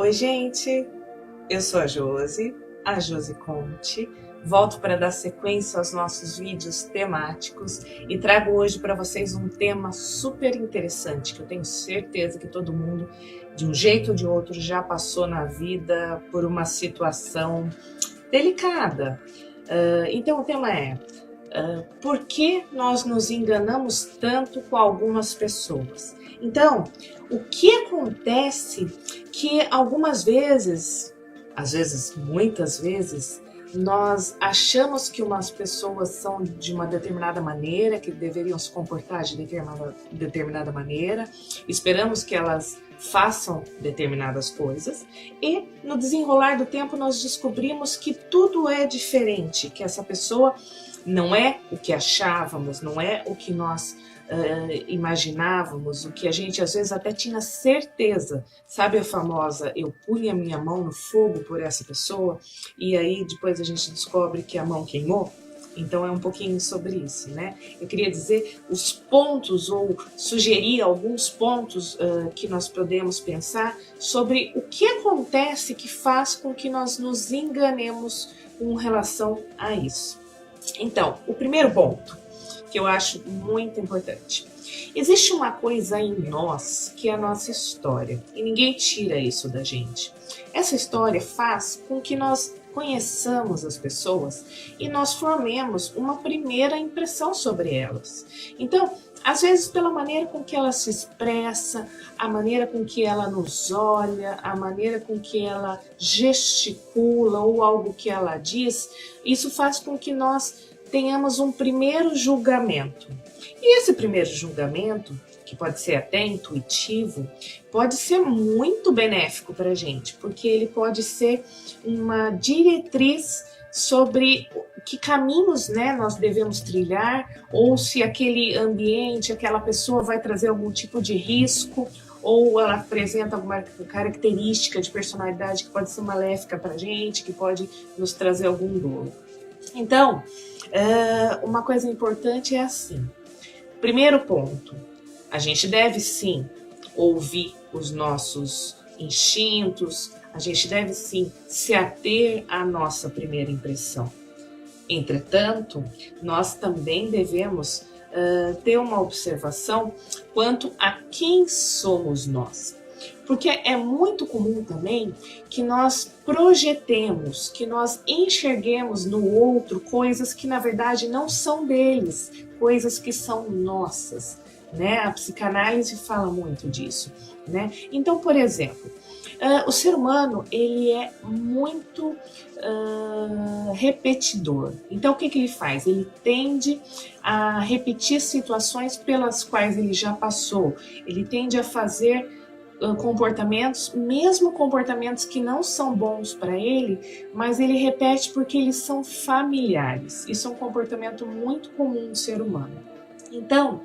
Oi, gente! Eu sou a Josi Conte. Volto para dar sequência aos nossos vídeos temáticos e trago hoje para vocês um tema super interessante que eu tenho certeza que todo mundo, de um jeito ou de outro, já passou na vida por uma situação delicada. Então o tema é: por que nós nos enganamos tanto com algumas pessoas? Então, o que acontece que algumas vezes, às vezes, muitas vezes, nós achamos que umas pessoas são de uma determinada maneira, que deveriam se comportar de determinada maneira, esperamos que elas façam determinadas coisas e no desenrolar do tempo nós descobrimos que tudo é diferente, que essa pessoa não é o que achávamos, não é o que nós imaginávamos, o que a gente às vezes até tinha certeza. Sabe a famosa, eu punha minha mão no fogo por essa pessoa e aí depois a gente descobre que a mão queimou? Então é um pouquinho sobre isso, né? Eu queria dizer os pontos, ou sugerir alguns pontos que nós podemos pensar sobre o que acontece que faz com que nós nos enganemos com relação a isso. Então, o primeiro ponto que eu acho muito importante. Existe uma coisa em nós que é a nossa história e ninguém tira isso da gente. Essa história faz com que nós conheçamos as pessoas e nós formemos uma primeira impressão sobre elas. Então, às vezes pela maneira com que ela se expressa, a maneira com que ela nos olha, a maneira com que ela gesticula ou algo que ela diz, isso faz com que nós tenhamos um primeiro julgamento. E esse primeiro julgamento, que pode ser até intuitivo, pode ser muito benéfico para a gente, porque ele pode ser uma diretriz sobre que caminhos, né, nós devemos trilhar, ou se aquele ambiente, aquela pessoa vai trazer algum tipo de risco, ou ela apresenta alguma característica de personalidade que pode ser maléfica para a gente, que pode nos trazer algum dolo. Então, uma coisa importante é assim: primeiro ponto, a gente deve sim ouvir os nossos instintos, a gente deve sim se ater à nossa primeira impressão. Entretanto, nós também devemos ter uma observação quanto a quem somos nós. Porque é muito comum também que nós projetemos, que nós enxerguemos no outro coisas que na verdade não são deles, coisas que são nossas, né? A psicanálise fala muito disso, né? Então, por exemplo, o ser humano, ele é muito repetidor. Então, o que ele faz? Ele tende a repetir situações pelas quais ele já passou. Ele tende a fazer comportamentos, mesmo comportamentos que não são bons para ele, mas ele repete porque eles são familiares. Isso é um comportamento muito comum do ser humano. Então,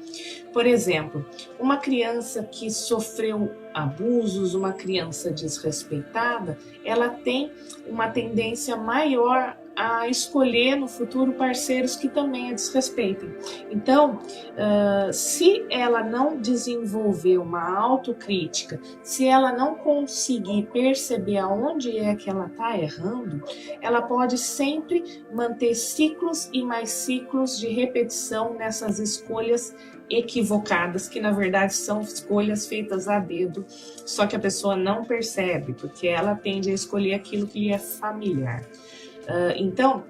por exemplo, uma criança que sofreu abusos, uma criança desrespeitada, ela tem uma tendência maior a escolher no futuro parceiros que também a desrespeitem. Então, se ela não desenvolver uma autocrítica, se ela não conseguir perceber aonde é que ela está errando, ela pode sempre manter ciclos e mais ciclos de repetição nessas escolhas equivocadas, que na verdade são escolhas feitas a dedo, só que a pessoa não percebe, porque ela tende a escolher aquilo que lhe é familiar. Então,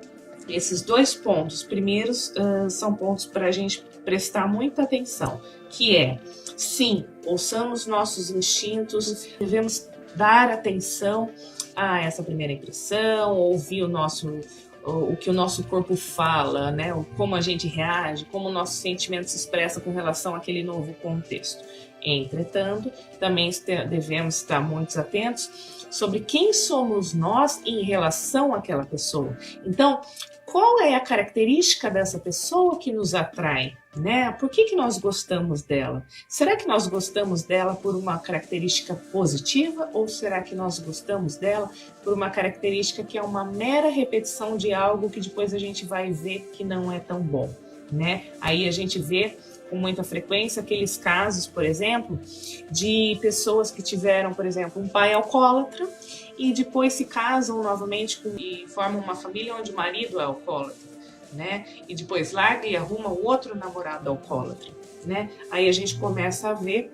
esses dois pontos primeiros são pontos para a gente prestar muita atenção, que é, sim, ouçamos nossos instintos, devemos dar atenção a essa primeira impressão, ouvir o que o nosso corpo fala, né? Como a gente reage, como o nosso sentimento se expressa com relação àquele novo contexto. Entretanto, também devemos estar muito atentos sobre quem somos nós em relação àquela pessoa. Então, qual é a característica dessa pessoa que nos atrai, né? Por que nós gostamos dela? Será que nós gostamos dela por uma característica positiva ou será que nós gostamos dela por uma característica que é uma mera repetição de algo que depois a gente vai ver que não é tão bom, né? Aí a gente vê com muita frequência aqueles casos, por exemplo, de pessoas que tiveram, por exemplo, um pai alcoólatra e depois se casam novamente e formam uma família onde o marido é alcoólatra, né? E depois larga e arruma outro namorado alcoólatra, né? Aí a gente começa a ver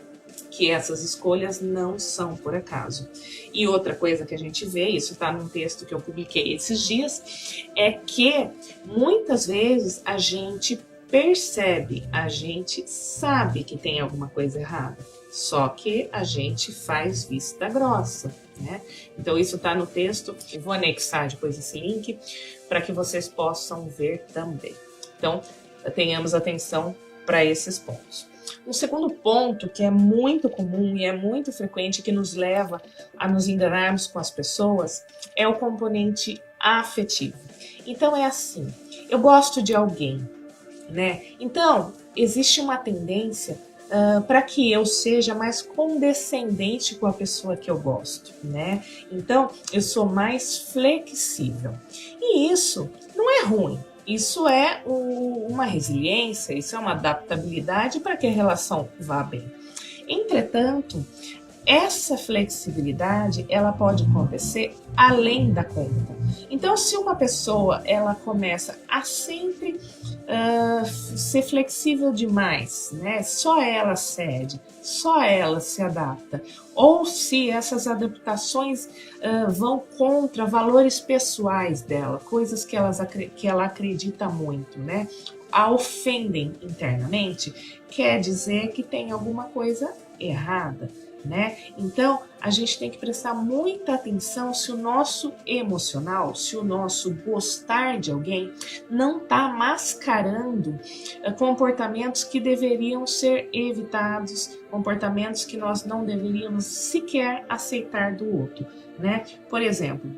que essas escolhas não são por acaso. E outra coisa que a gente vê, isso está num texto que eu publiquei esses dias, é que muitas vezes a gente percebe, a gente sabe que tem alguma coisa errada, só que a gente faz vista grossa, né? Então isso está no texto, eu vou anexar depois esse link para que vocês possam ver também. Então tenhamos atenção para esses pontos. Um segundo ponto que é muito comum e é muito frequente, que nos leva a nos enganarmos com as pessoas, é o componente afetivo. Então é assim, eu gosto de alguém, né? Então existe uma tendência para que eu seja mais condescendente com a pessoa que eu gosto, né? Então eu sou mais flexível. E isso não é ruim. Isso é uma resiliência, isso é uma adaptabilidade para que a relação vá bem. Entretanto, essa flexibilidade ela pode acontecer além da conta. Então, se uma pessoa ela começa a sempre ser flexível demais, né? Só ela cede, só ela se adapta, ou se essas adaptações vão contra valores pessoais dela, coisas que ela acredita muito, né? A ofendem internamente, quer dizer que tem alguma coisa errada, né? Então a gente tem que prestar muita atenção se o nosso emocional, se o nosso gostar de alguém não está mascarando comportamentos que deveriam ser evitados, comportamentos que nós não deveríamos sequer aceitar do outro, né? Por exemplo,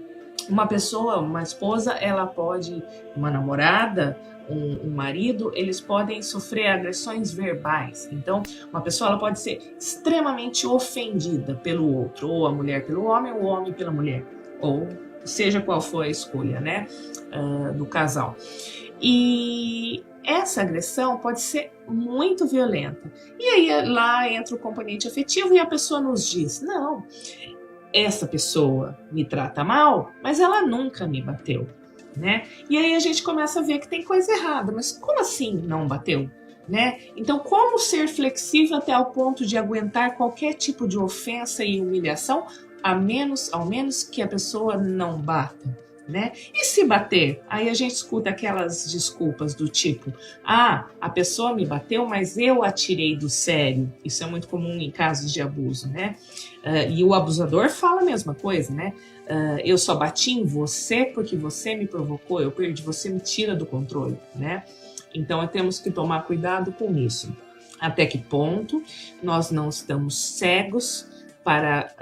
uma pessoa, uma esposa, ela pode, uma namorada, um marido, eles podem sofrer agressões verbais. Então, uma pessoa ela pode ser extremamente ofendida pelo outro, ou a mulher pelo homem, ou o homem pela mulher, ou seja qual for a escolha, né, do casal. E essa agressão pode ser muito violenta. E aí lá entra o componente afetivo e a pessoa nos diz: não, essa pessoa me trata mal, mas ela nunca me bateu, né? E aí a gente começa a ver que tem coisa errada, mas como assim não bateu, né? Então, como ser flexível até o ponto de aguentar qualquer tipo de ofensa e humilhação, ao menos que a pessoa não bata, né? E se bater? Aí a gente escuta aquelas desculpas do tipo: ah, a pessoa me bateu, mas eu a tirei do sério. Isso é muito comum em casos de abuso, né? E o abusador fala a mesma coisa, né? Eu só bati em você porque você me provocou, você me tira do controle, né? Então temos que tomar cuidado com isso. Até que ponto nós não estamos cegos para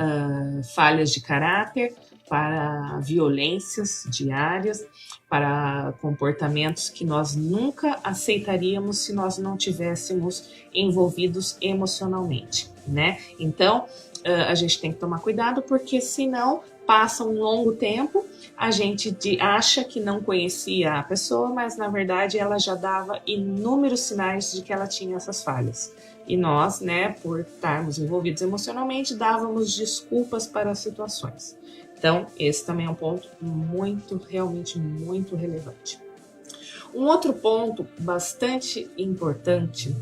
falhas de caráter, para violências diárias, para comportamentos que nós nunca aceitaríamos se nós não tivéssemos envolvidos emocionalmente, né? Então, a gente tem que tomar cuidado, porque senão passa um longo tempo, a gente acha que não conhecia a pessoa, mas na verdade ela já dava inúmeros sinais de que ela tinha essas falhas. E nós, né, por estarmos envolvidos emocionalmente, dávamos desculpas para as situações. Então, esse também é um ponto realmente muito relevante. Um outro ponto bastante importante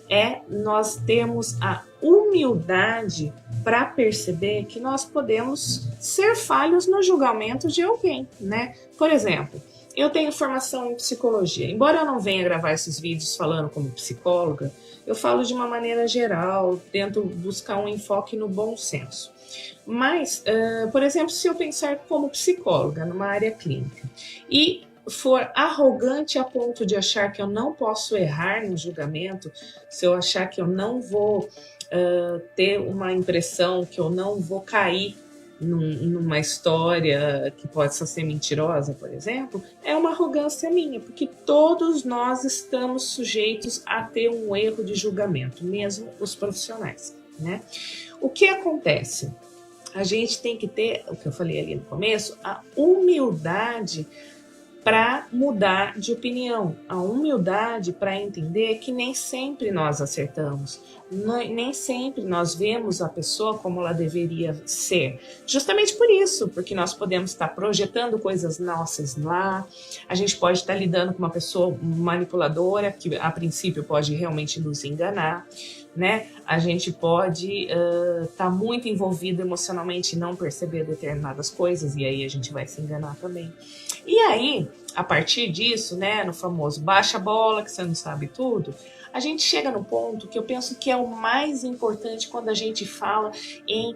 é nós termos a humildade para perceber que nós podemos ser falhos no julgamento de alguém, né? Por exemplo, eu tenho formação em psicologia. Embora eu não venha gravar esses vídeos falando como psicóloga, eu falo de uma maneira geral, tento buscar um enfoque no bom senso. Mas, por exemplo, se eu pensar como psicóloga numa área clínica e for arrogante a ponto de achar que eu não posso errar no julgamento, se eu achar que eu não vou ter uma impressão, que eu não vou cair numa história que possa ser mentirosa, por exemplo, é uma arrogância minha, porque todos nós estamos sujeitos a ter um erro de julgamento, mesmo os profissionais, né? O que acontece? A gente tem que ter, o que eu falei ali no começo, a humildade para mudar de opinião, a humildade para entender que nem sempre nós acertamos, nem sempre nós vemos a pessoa como ela deveria ser. Justamente por isso, porque nós podemos estar projetando coisas nossas lá, a gente pode estar lidando com uma pessoa manipuladora, que a princípio pode realmente nos enganar, né? A gente pode estar muito envolvido emocionalmente e não perceber determinadas coisas, e aí a gente vai se enganar também. E aí, a partir disso, né, no famoso baixa a bola, que você não sabe tudo, a gente chega no ponto que eu penso que é o mais importante quando a gente fala em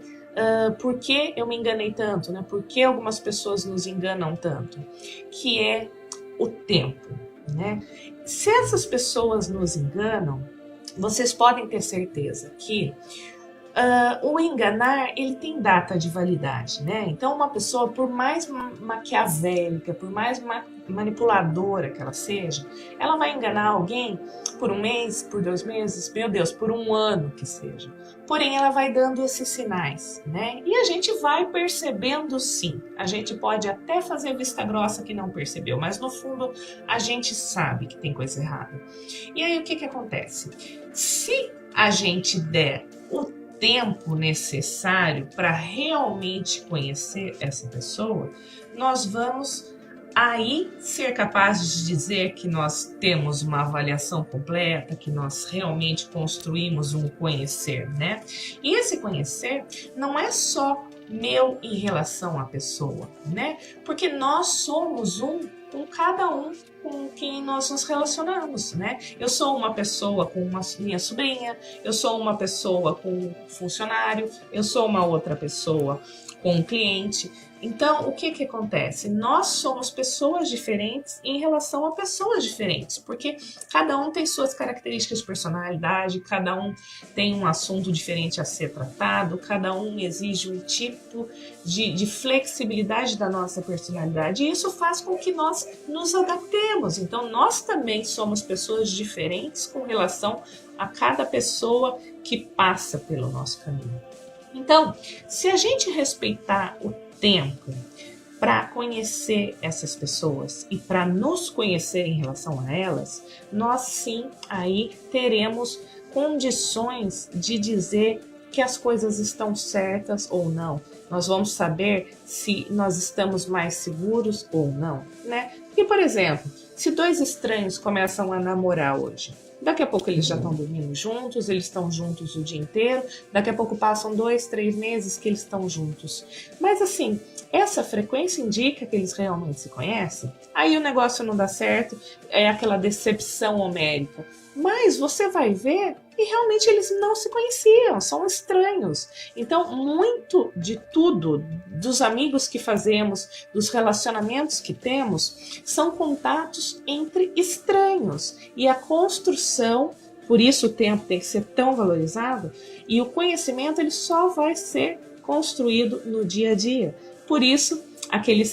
por que eu me enganei tanto, né? Por que algumas pessoas nos enganam tanto? Que é o tempo, né? Se essas pessoas nos enganam, vocês podem ter certeza que o enganar, ele tem data de validade, né? Então, uma pessoa, por mais maquiavélica, por mais manipuladora que ela seja, ela vai enganar alguém por um mês, por 2 meses, meu Deus, por um ano que seja. Porém, ela vai dando esses sinais, né? E a gente vai percebendo sim. A gente pode até fazer vista grossa que não percebeu, mas no fundo a gente sabe que tem coisa errada. E aí o que acontece? Se a gente der o tempo necessário para realmente conhecer essa pessoa, nós vamos aí ser capazes de dizer que nós temos uma avaliação completa, que nós realmente construímos um conhecer, né? E esse conhecer não é só meu em relação à pessoa, né? Porque nós somos com cada um com quem nós nos relacionamos, né? Eu sou uma pessoa com minha sobrinha, eu sou uma pessoa com um funcionário, eu sou uma outra pessoa com um cliente. Então, o que acontece? Nós somos pessoas diferentes em relação a pessoas diferentes, porque cada um tem suas características de personalidade, cada um tem um assunto diferente a ser tratado, cada um exige um tipo de flexibilidade da nossa personalidade, e isso faz com que nós nos adaptemos. Então, nós também somos pessoas diferentes com relação a cada pessoa que passa pelo nosso caminho. Então, se a gente respeitar o tempo para conhecer essas pessoas e para nos conhecer em relação a elas, nós sim aí teremos condições de dizer que as coisas estão certas ou não. Nós vamos saber se nós estamos mais seguros ou não, né? Porque, por exemplo, se 2 estranhos começam a namorar hoje, daqui a pouco eles já estão dormindo juntos, eles estão juntos o dia inteiro, daqui a pouco passam 2, 3 meses que eles estão juntos. Mas assim, essa frequência indica que eles realmente se conhecem? Aí o negócio não dá certo, é aquela decepção homérica. Mas você vai ver que realmente eles não se conheciam, são estranhos. Então, muito de tudo, dos amigos que fazemos, dos relacionamentos que temos, são contatos entre estranhos. E a construção, por isso o tempo tem que ser tão valorizado, e o conhecimento ele só vai ser construído no dia a dia. Por isso, aquele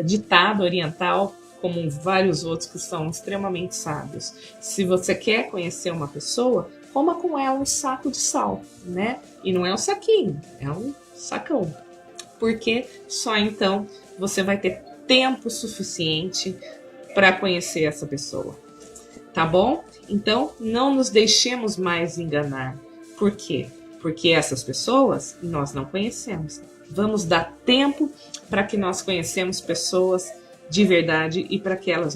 ditado oriental, como vários outros que são extremamente sábios. Se você quer conhecer uma pessoa, coma com ela um saco de sal, né? E não é um saquinho, é um sacão. Porque só então você vai ter tempo suficiente para conhecer essa pessoa. Tá bom? Então, não nos deixemos mais enganar. Por quê? Porque essas pessoas nós não conhecemos. Vamos dar tempo para que nós conhecemos pessoas de verdade e para que elas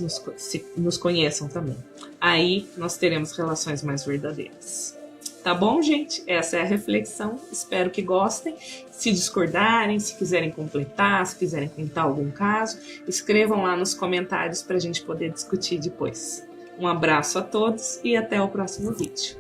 nos conheçam também. Aí nós teremos relações mais verdadeiras. Tá bom, gente? Essa é a reflexão. Espero que gostem. Se discordarem, se quiserem completar, se quiserem contar algum caso, escrevam lá nos comentários para a gente poder discutir depois. Um abraço a todos e até o próximo vídeo.